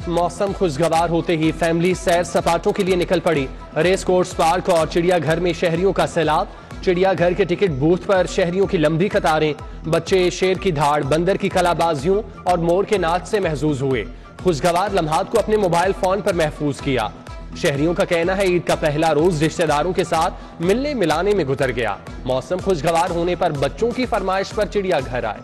मौसम खुशगवार होते ही फैमिली सैर सपाटों के लिए निकल पड़ी। रेस कोर्स पार्क और चिड़ियाघर में शहरियों का सैलाब। चिड़ियाघर के टिकट बूथ पर शहरियों की लंबी कतारें। बच्चे शेर की धाड़, बंदर की कलाबाजियों और मोर के नाच से महजूज हुए। खुशगवार लम्हात को अपने मोबाइल फोन पर महफूज किया। शहरियों का कहना है ईद का पहला रोज रिश्तेदारों के साथ मिलने मिलाने में गुजर गया। मौसम खुशगवार होने पर बच्चों की फरमाइश पर चिड़ियाघर आए।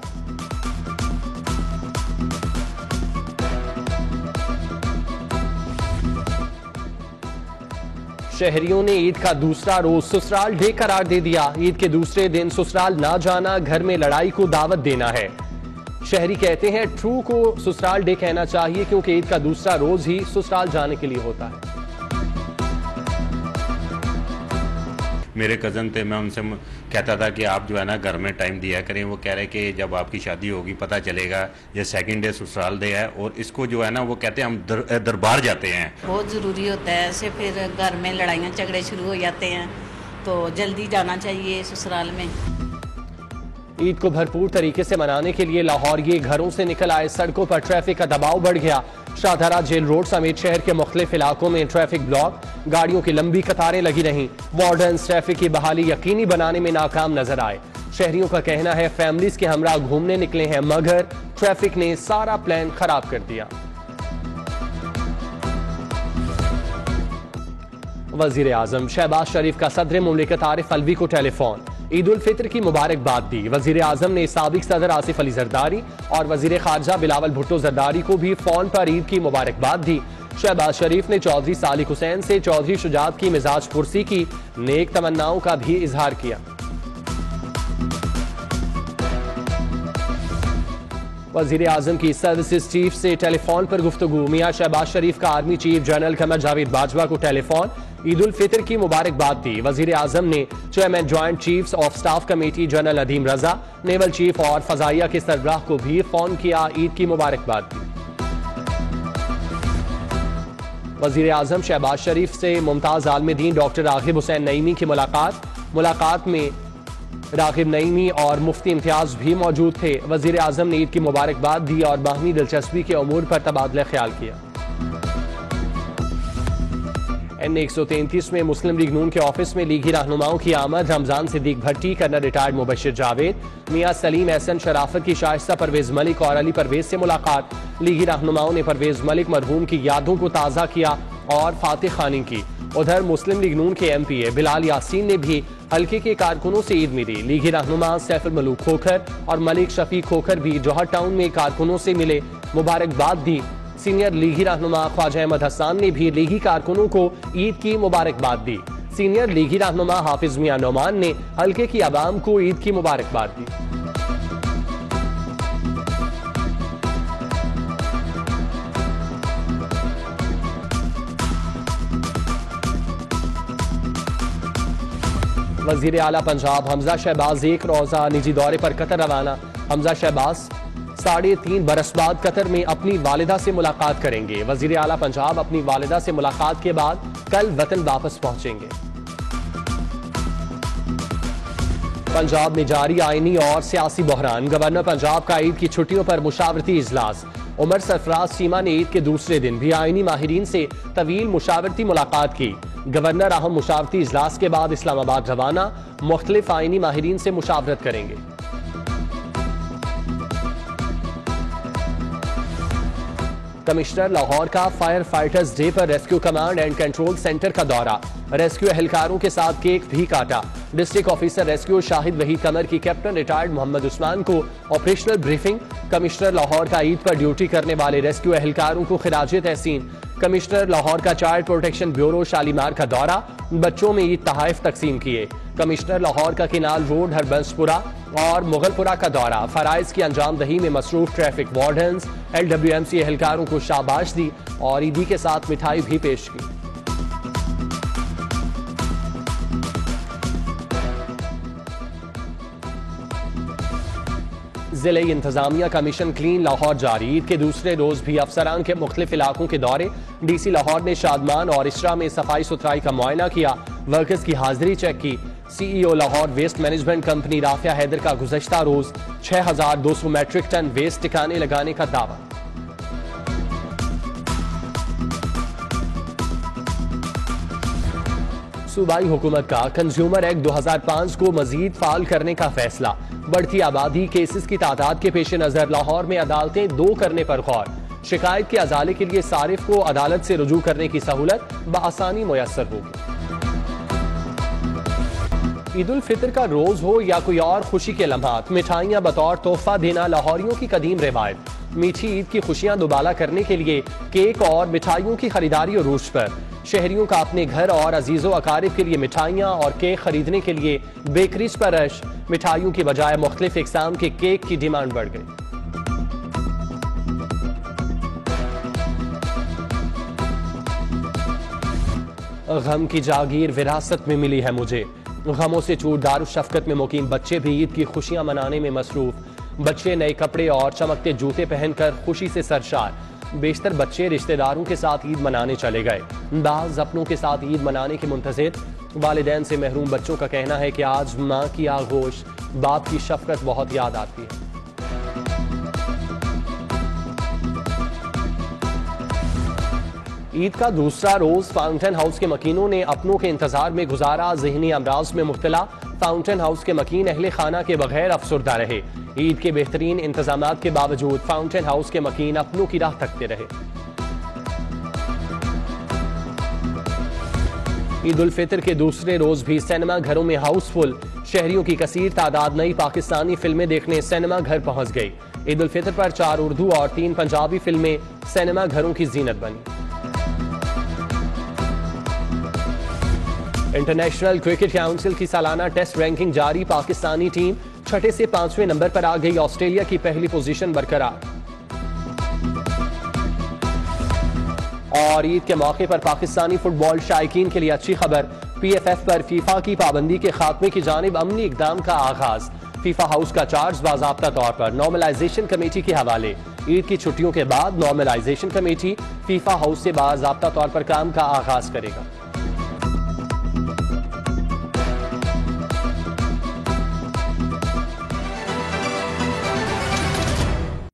शहरियों ने ईद का दूसरा रोज ससुराल डे करार दे दिया। ईद के दूसरे दिन ससुराल ना जाना घर में लड़ाई को दावत देना है। शहरी कहते हैं ट्रू को ससुराल डे कहना चाहिए क्योंकि ईद का दूसरा रोज ही ससुराल जाने के लिए होता है। मेरे कज़न थे, मैं उनसे कहता था कि आप जो है ना घर में टाइम दिया करें। वो कह रहे कि जब आपकी शादी होगी पता चलेगा। ये सेकंड डे ससुराल डे है और इसको जो है ना वो कहते हैं हम दरबार जाते हैं। बहुत ज़रूरी होता है, ऐसे फिर घर में लड़ाइयाँ झगड़े शुरू हो जाते हैं, तो जल्दी जाना चाहिए ससुराल में। ईद को भरपूर तरीके से मनाने के लिए लाहौर ये घरों से निकल आए। सड़कों पर ट्रैफिक का दबाव बढ़ गया। शाहदरा जेल रोड समेत शहर के मुख्तलिफ इलाकों में ट्रैफिक ब्लॉक, गाड़ियों की लंबी कतारें लगी रहीं। वार्डन्स ट्रैफिक की बहाली यकीनी बनाने में नाकाम नजर आए। शहरियों का कहना है फैमिलीज के हमरा घूमने निकले हैं मगर ट्रैफिक ने सारा प्लान खराब कर दिया। वजीर आजम शहबाज शरीफ का सदर मुमलिकत आरिफ अलवी को टेलीफोन। ईद उल फितर की मुबारकबाद दी। वजीर आजम ने साबिक सदर आसिफ अली जरदारी और वजीर खारजा बिलावल भुट्टो जरदारी को भी फोन पर ईद की मुबारकबाद दी। शहबाज शरीफ ने चौधरी सालिक हुसैन से चौधरी शुजात की मिजाज पुरसी की नेक तमन्नाओं का भी इजहार किया। वजीर आजम की सर्विसेज चीफ से टेलीफोन पर गुफ्तगू। मियां शहबाज शरीफ का army chief general Qamar Javed Bajwa को टेलीफोन। ईद उल फितर की मुबारकबाद दी। वजीर आजम ने chairman joint chiefs of staff committee general अदीम Raza, naval chief और फजाइया के सरबराह को भी फोन किया, ईद की मुबारकबाद दी। वजीर आजम शहबाज शरीफ से मुमताज आलमदीन डॉक्टर रागिब हुसैन नईमी की मुलाकात में रागिब नईमी और मुफ्ती इम्तियाज भी मौजूद थे। वजीर आजम ने ईद की मुबारकबाद दी और बाहमी दिलचस्पी के अमूर पर तबादला ख्याल किया। N133 में मुस्लिम लीग नून के ऑफिस में लीगी रहनुमाओं की आमद। रमजान सिद्दीक भट्टी, कर्नल रिटायर्ड मुबशिर जावेद, मियां सलीम एहसन शराफत की शाइस्ता परवेज मलिक और अली परवेज से मुलाकात। लीगी रहनुमाओं ने परवेज मलिक मरहूम की यादों को ताज़ा किया और फातिह खानी की। उधर मुस्लिम लीग नून के MPA बिलाल यासीन ने भी हल्के के कारकुनों से ईद मिली। लीगी रहनुमा सैफुल मलूक खोखर और मलिक शफीक खोखर भी जौहर टाउन में कारकुनों से मिले, मुबारकबाद दी। सीनियर लीगी रहनुमा ख्वाजा अहमद हसन ने भी लीगी कारकुनों को ईद की मुबारकबाद दी। सीनियर लीगी रहनुमा हाफिज मियां नौमान ने हल्के की आवाम को ईद की मुबारकबाद दी। वजीर आला पंजाब हमजा शहबाज एक रोजा निजी दौरे पर कतर रवाना। हमजा शहबाज 3.5 बरस बाद कतर में अपनी वालिदा से मुलाकात करेंगे। वजीर आला पंजाब अपनी वालिदा से मुलाकात के बाद कल वतन वापस पहुंचेंगे। पंजाब में जारी आईनी और सियासी बहरान। गवर्नर पंजाब का ईद की छुट्टियों पर मुशावरती इजलास। उमर सरफराज चीमा ने ईद के दूसरे दिन भी आईनी माहिरीन से तवील मुशावरती मुलाकात की। गवर्नर अहम मुशावरती इजलास के बाद इस्लामाबाद रवाना, मुख्तलिफ आईनी माहिरीन से मुशावरत करेंगे। कमिश्नर लाहौर का फायर फाइटर्स डे पर rescue command and control centre का दौरा। रेस्क्यू एहलकारों के साथ केक भी काटा। District officer rescue Shahid Waheed Qamar की कैप्टन रिटायर्ड मोहम्मद उस्मान को ऑपरेशनल ब्रीफिंग। कमिश्नर लाहौर का ईद पर ड्यूटी करने वाले रेस्क्यू एहलकारों को खिराजे तहसीन। कमिश्नर लाहौर का चाइल्ड प्रोटेक्शन ब्यूरो शालीमार का दौरा, बच्चों में ईद तहाइफ तकसीम किए। कमिश्नर लाहौर का किनाल रोड हरबंसपुरा और मुगलपुरा का दौरा। फराइज की अंजामदही में मसरूफ ट्रैफिक वार्डन्स LWMC एहलकारों को शाबाश दी और ईदी के साथ मिठाई भी पेश की। जिले इंतजामिया का मिशन क्लीन लाहौर जारी। ईद के दूसरे रोज भी अफसरान के मुख्तलिफ इलाकों के दौरे। DC लाहौर ने शादमान और इसरा में सफाई सुथराई का मुआयना किया, वर्कर्स की हाजिरी चेक की। CEO Lahore waste management company Rafia Haider का गुज़श्ता रोज 6200 मैट्रिक टन वेस्ट ठिकाने लगाने का दावा। सूबाई हुकूमत का कंज्यूमर एक्ट 2005 को मजीद फाल करने का फैसला। बढ़ती आबादी, केसेस की तादाद के पेश नजर लाहौर में अदालतें 2 करने पर गौर। शिकायत के अजाले के लिए सारिफ को अदालत से रुजू करने की सहूलत बआसानी मुयस्सर होगी। ईद उल फितर का रोज हो या कोई और खुशी के लम्हात, मिठाइयां बतौर तोहफा देना लाहौरियों की कदीम रिवायत। मीठी ईद की खुशियां दुबाला करने के लिए केक और मिठाइयों की खरीदारी अरूज पर। शहरियों का अपने घर और अजीजों अकारिब के लिए मिठाइयां और केक खरीदने के लिए बेकरीज पर रश। मिठाइयों की बजाय मुख्तलिफ इकसाम के केक की डिमांड बढ़ गई। गम की जागीर विरासत में मिली है मुझे। गमों से चूर दारुशफ़क़त में मुकीम बच्चे भी ईद की खुशियां मनाने में मसरूफ। बच्चे नए कपड़े और चमकते जूते पहनकर खुशी से सरशार। बेशतर बच्चे रिश्तेदारों के साथ ईद मनाने चले गए। बाज़ अपनों के साथ ईद मनाने के मुंतज़िर। वालिदैन से महरूम बच्चों का कहना है कि आज माँ की आगोश, बाप की शफ़क़त बहुत याद आती है। ईद का दूसरा रोज फाउंटेन हाउस के मकीनों ने अपनों के इंतजार में गुजारा। ज़हनी अमराज में मुब्तला फाउंटेन हाउस के मकीन अहले खाना के बगैर अफसुर्दा रहे। ईद के बेहतरीन इंतजामात के बावजूद फाउंटेन हाउस के मकीन अपनों की राह तकते रहे। ईद उल फितर के दूसरे रोज भी सिनेमा घरों में हाउसफुल। शहरियों की कसीर तादाद नई पाकिस्तानी फिल्में देखने सिनेमा घर पहुंच गई। ईद उल फितर पर 4 उर्दू और 3 पंजाबी फिल्में सिनेमा घरों की जीनत बनी। इंटरनेशनल क्रिकेट काउंसिल की सालाना टेस्ट रैंकिंग जारी। पाकिस्तानी टीम 6 से 5वें नंबर पर आ गई। ऑस्ट्रेलिया की पहली पोजीशन बरकरार। और ईद के मौके पर पाकिस्तानी फुटबॉल शायकीन के लिए अच्छी खबर। PFF पर फीफा की पाबंदी के खात्मे की जानिब अमली इकदाम का आगाज। फीफा हाउस का चार्ज बाज़ाब्ता तौर पर नॉर्मलाइजेशन कमेटी के हवाले। ईद की छुट्टियों के बाद नॉर्मलाइजेशन कमेटी फीफा हाउस से बाज़ाब्ता तौर पर काम का आगाज करेगा।